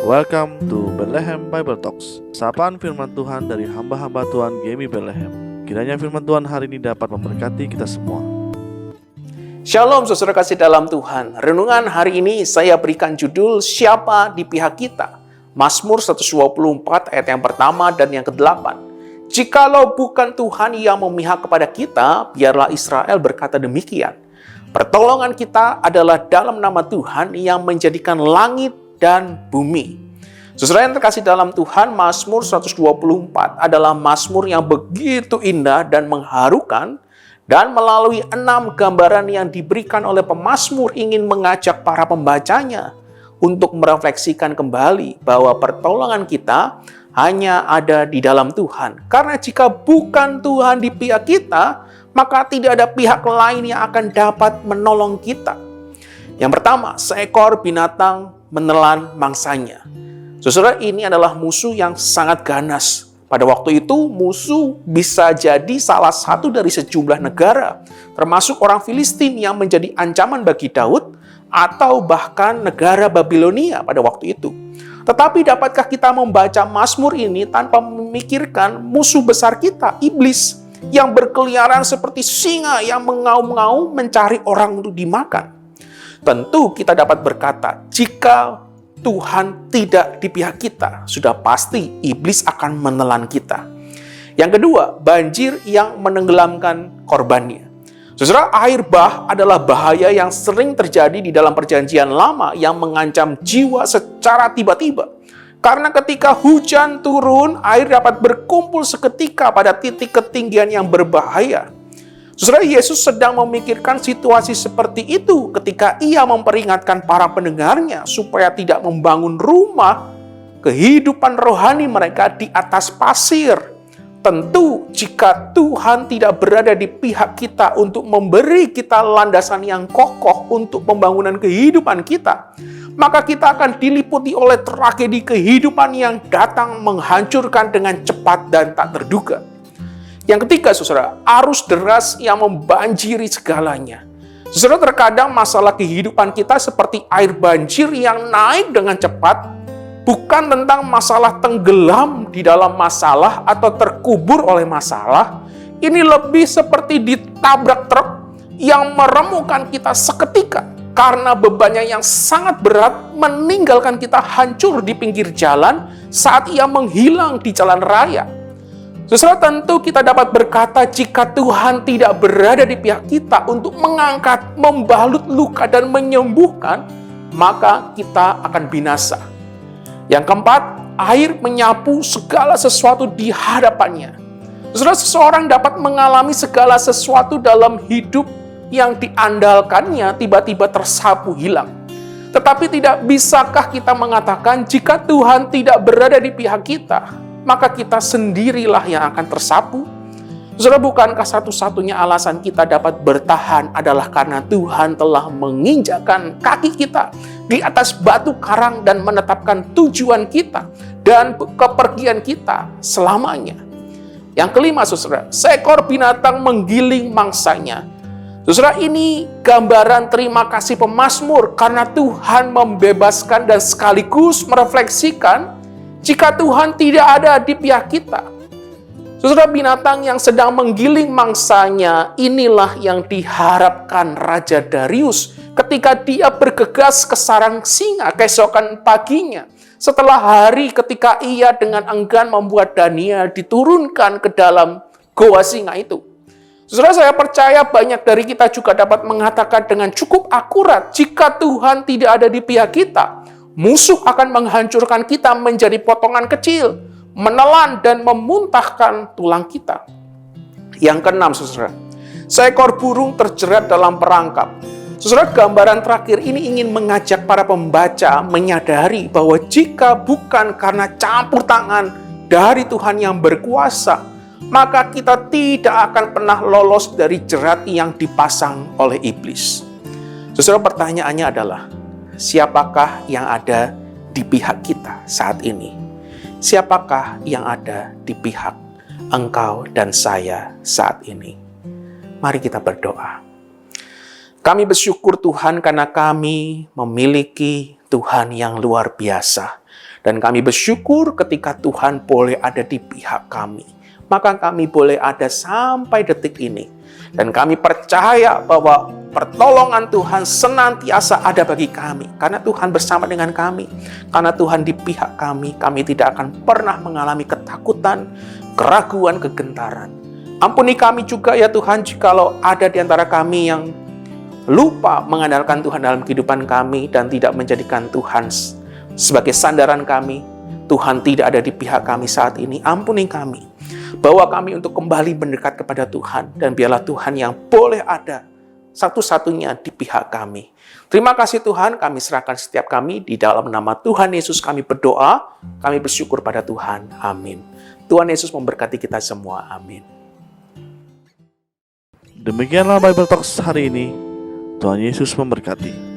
Welcome to Bethlehem Bible Talks. Sapaan firman Tuhan dari hamba-hamba Tuhan GMI Bethlehem. Kiranya firman Tuhan hari ini dapat memberkati kita semua. Shalom saudara kasih dalam Tuhan. Renungan hari ini saya berikan judul Siapa di pihak kita. Mazmur 124 ayat yang pertama dan yang ke-8. Jikalau bukan Tuhan yang memihak kepada kita, biarlah Israel berkata demikian. Pertolongan kita adalah dalam nama Tuhan yang menjadikan langit dan bumi. Saudara yang terkasih dalam Tuhan, Mazmur 124 adalah mazmur yang begitu indah dan mengharukan, dan melalui 6 gambaran yang diberikan oleh pemazmur ingin mengajak para pembacanya untuk merefleksikan kembali bahwa pertolongan kita hanya ada di dalam Tuhan. Karena jika bukan Tuhan di pihak kita, maka tidak ada pihak lain yang akan dapat menolong kita. Yang pertama, seekor binatang menelan mangsanya. Saudara, ini adalah musuh yang sangat ganas. Pada waktu itu, musuh bisa jadi salah satu dari sejumlah negara, termasuk orang Filistin yang menjadi ancaman bagi Daud, atau bahkan negara Babilonia pada waktu itu. Tetapi dapatkah kita membaca Mazmur ini tanpa memikirkan musuh besar kita, iblis, yang berkeliaran seperti singa yang mengaum-ngaum mencari orang untuk dimakan? Tentu kita dapat berkata, jika Tuhan tidak di pihak kita, sudah pasti iblis akan menelan kita. Yang kedua, banjir yang menenggelamkan korbannya. Saudara, air bah adalah bahaya yang sering terjadi di dalam perjanjian lama yang mengancam jiwa secara tiba-tiba. Karena ketika hujan turun, air dapat berkumpul seketika pada titik ketinggian yang berbahaya. Saudara, Yesus sedang memikirkan situasi seperti itu ketika ia memperingatkan para pendengarnya supaya tidak membangun rumah kehidupan rohani mereka di atas pasir. Tentu, jika Tuhan tidak berada di pihak kita untuk memberi kita landasan yang kokoh untuk pembangunan kehidupan kita, maka kita akan diliputi oleh tragedi kehidupan yang datang menghancurkan dengan cepat dan tak terduga. Yang ketiga, saudara, arus deras yang membanjiri segalanya. Saudara, terkadang masalah kehidupan kita seperti air banjir yang naik dengan cepat, bukan tentang masalah tenggelam di dalam masalah atau terkubur oleh masalah. Ini lebih seperti ditabrak truk yang meremukkan kita seketika karena bebannya yang sangat berat meninggalkan kita hancur di pinggir jalan saat ia menghilang di jalan raya. Saudara, tentu kita dapat berkata jika Tuhan tidak berada di pihak kita untuk mengangkat, membalut luka dan menyembuhkan, maka kita akan binasa. Yang keempat, air menyapu segala sesuatu di hadapannya. Saudara, seseorang dapat mengalami segala sesuatu dalam hidup yang diandalkannya tiba-tiba tersapu hilang. Tetapi tidak bisakah kita mengatakan jika Tuhan tidak berada di pihak kita, maka kita sendirilah yang akan tersapu? Saudara, bukankah satu-satunya alasan kita dapat bertahan adalah karena Tuhan telah menginjakkan kaki kita di atas batu karang dan menetapkan tujuan kita dan kepergian kita selamanya. Yang kelima, saudara, seekor binatang menggiling mangsanya. Saudara, ini gambaran terima kasih pemazmur karena Tuhan membebaskan dan sekaligus merefleksikan jika Tuhan tidak ada di pihak kita. Saudara, binatang yang sedang menggiling mangsanya inilah yang diharapkan Raja Darius ketika dia bergegas ke sarang singa keesokan paginya. Setelah hari ketika ia dengan enggan membuat Daniel diturunkan ke dalam goa singa itu. Saudara, saya percaya banyak dari kita juga dapat mengatakan dengan cukup akurat, jika Tuhan tidak ada di pihak kita, musuh akan menghancurkan kita menjadi potongan kecil, menelan dan memuntahkan tulang kita. Yang keenam, saudara, seekor burung terjerat dalam perangkap. Saudara, gambaran terakhir ini ingin mengajak para pembaca menyadari bahwa jika bukan karena campur tangan dari Tuhan yang berkuasa, maka kita tidak akan pernah lolos dari jerat yang dipasang oleh iblis. Saudara, pertanyaannya adalah, siapakah yang ada di pihak kita saat ini? Siapakah yang ada di pihak engkau dan saya saat ini? Mari kita berdoa. Kami bersyukur Tuhan karena kami memiliki Tuhan yang luar biasa. Dan kami bersyukur ketika Tuhan boleh ada di pihak kami. Maka kami boleh ada sampai detik ini. Dan kami percaya bahwa pertolongan Tuhan senantiasa ada bagi kami. Karena Tuhan bersama dengan kami. Karena Tuhan di pihak kami, kami tidak akan pernah mengalami ketakutan, keraguan, kegentaran. Ampuni kami juga ya Tuhan, jikalau ada di antara kami yang lupa mengandalkan Tuhan dalam kehidupan kami dan tidak menjadikan Tuhan sebagai sandaran kami. Tuhan tidak ada di pihak kami saat ini. Ampuni kami. Bawa kami untuk kembali mendekat kepada Tuhan. Dan biarlah Tuhan yang boleh ada satu-satunya di pihak kami. Terima kasih Tuhan, kami serahkan setiap kami di dalam nama Tuhan Yesus kami berdoa. Kami bersyukur pada Tuhan. Amin. Tuhan Yesus memberkati kita semua. Amin. Demikianlah Bible Talks hari ini. Tuhan Yesus memberkati.